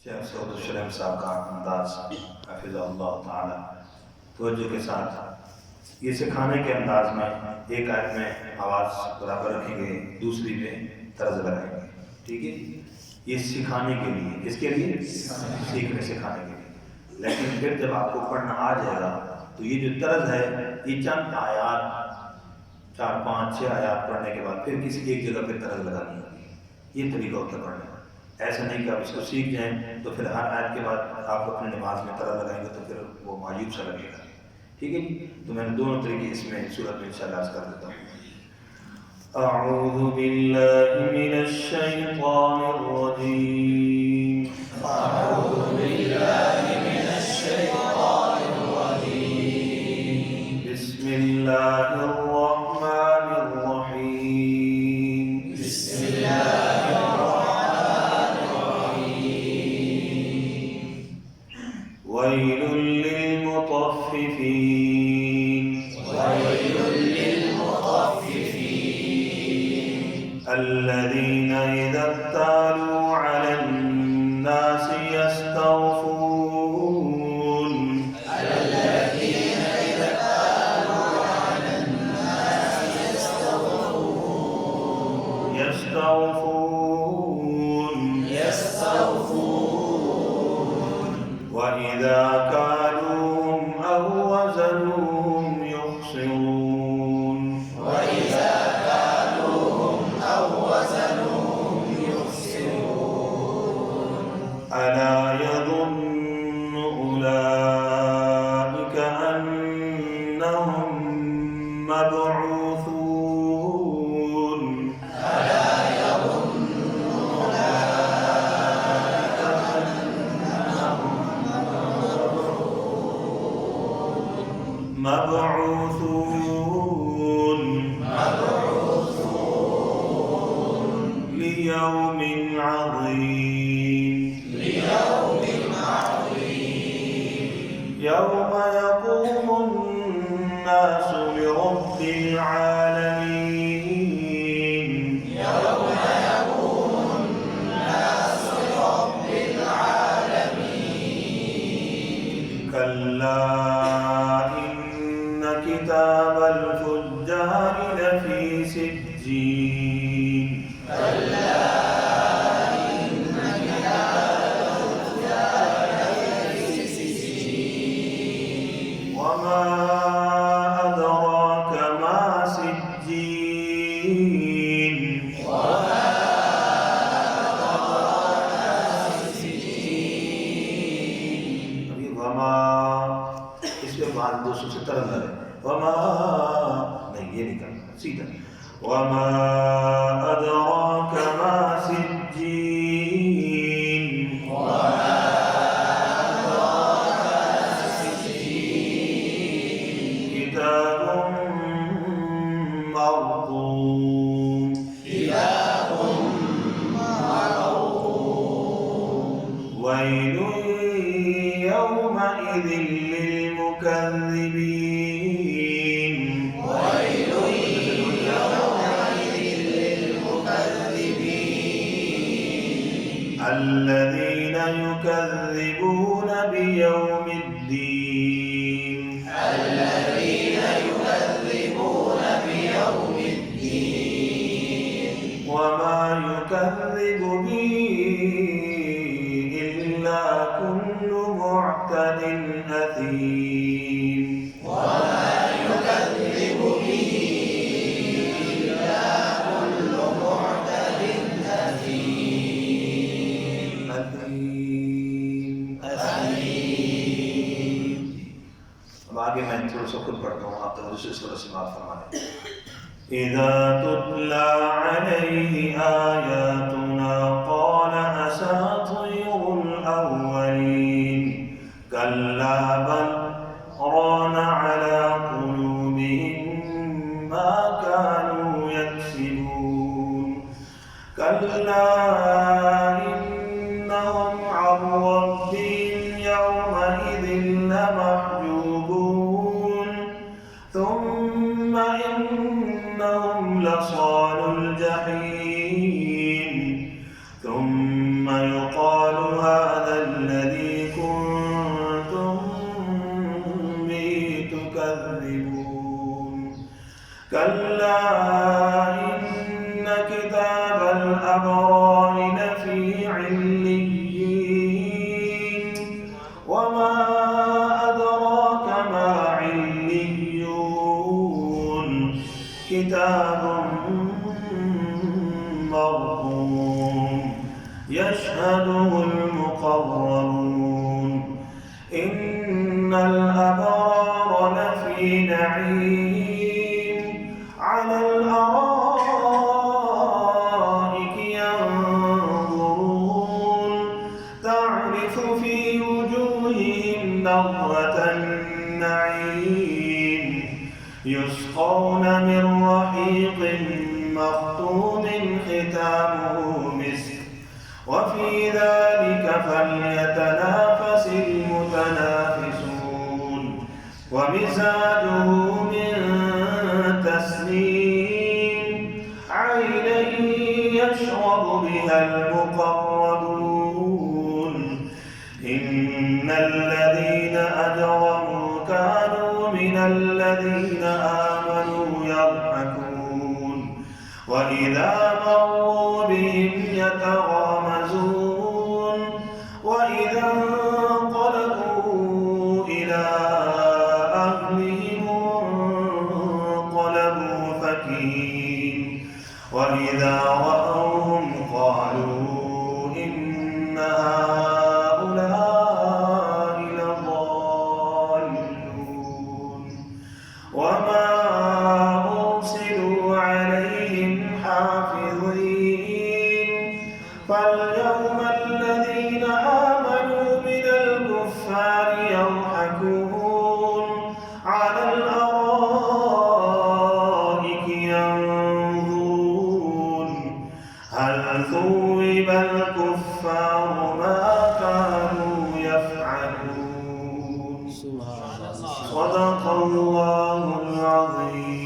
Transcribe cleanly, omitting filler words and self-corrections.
शेख सऊद शुरैम साहब का अंदाज हफिज़हुल्लाह ताला तवज्जो के साथ ये सिखाने के अंदाज में एक आयत में आवाज़ बराबर रखेंगे, दूसरी में तर्ज लगाएंगे। ठीक है, ये सिखाने के लिए, किसके लिए? सीखने सिखाने के लिए। लेकिन फिर जब आपको पढ़ना आ जाएगा तो ये जो तर्ज है, ये चंद आयात 4-5-6 आयात पढ़ने के बाद फिर किसी एक जगह पे तर्ज लगानी होगी। ये तरीका होता है पढ़ने का। ऐसा नहीं कि आप इसको सीख जाएं तो फिर हर आयत के बाद आप अपने नमाज में तर्ज लगाएंगे तो फिर वो मायूब सा लगेगा। ठीक है, तो मैंने दोनों तरीके इसमें सूरत में इंशाअल्लाह कर देता हूँ। अऊज़ु बिल्लाहि मिनश शैतानिर रजीम। अऊज़ु बिल्लाहि मिनश शैतानिर रजीम। बिस्मिल्लाहिर रहमानिर रहीम। बिस्मिल्लाहिर रहमानिर रहीम। वैलुल लिल मुतफ्फिफीन। वैलुल लिल मुतफ्फिफीन। الذين إذا اكتالوا على الناس يستوفون. الذين إذا اكتالوا على الناس يستوفون. يستوفون. وإذا كالوهم أو وزنوهم يخسرون. وإذا ألا يظن أولئك أنهم مبعوثون. ألا يظن أولئك أنهم مبعوثون. ليوم عظيم. يوم يقوم الناس لرب العالمين. يوم يقوم الناس لرب العالمين. كلا إن كتاب الفجار لفي سجين. كلا وما أدراك ما سجين. وما أدراك ما سجين. अभी वमा इसके बाद 270 है। वमा नहीं, ये नहीं करना, सीधा वमा अदराक मा सिज्जीन। ويل يومئذ للمكذبين. ويل يومئذ للمكذبين. الذين يكذبون بيوم الدين. الذين يكذبون بيوم الدين. وما يكذب به كل معتد أثيم. وما يكذب به إلا كل معتد أثيم. أثيم. अब आगे मैं थोड़ा सा खुद पढ़ता हूँ, आप तो दूसरी सूरह से बात फरमाएं। إذا تتلى عليه آياتنا قال أساطير الأولين. كلا بل ران على قلوبهم ما كانوا يكسبون. كلا إنهم عن ربهم يومئذ لمحجوبون. ثم إنهم لصالوا الجحيم. ثم يقال هذا الأبرار لفي عليين وما أدراك ما عليون كتاب مرقوم يشهده المقربون إن الأبرار لفي نعيم على الأرائك ينظرون تعرف في وجوههم نضرة النعيم يسقون من رحيق مختوم ختامه مسك وفي ذلك فليتنافس المتنافسون ومزاجه من تسنيم عينا يشرب بها المقربون إن الذين أجرموا كانوا من الذين آمنوا يضحكون وإذا مروا بهم يتغامزون وإذا انقلبوا إلى أهلهم انقلبوا فكين وإذا رأوهم قالوا إن هؤلاء لضالون وما أرسلوا عليهم حافظين فاليوم الذين آمنوا من الكفار يضحكون على الأرائك ينظرون هل ثوب الكفار ما كانوا يفعلون صدق الله العظيم.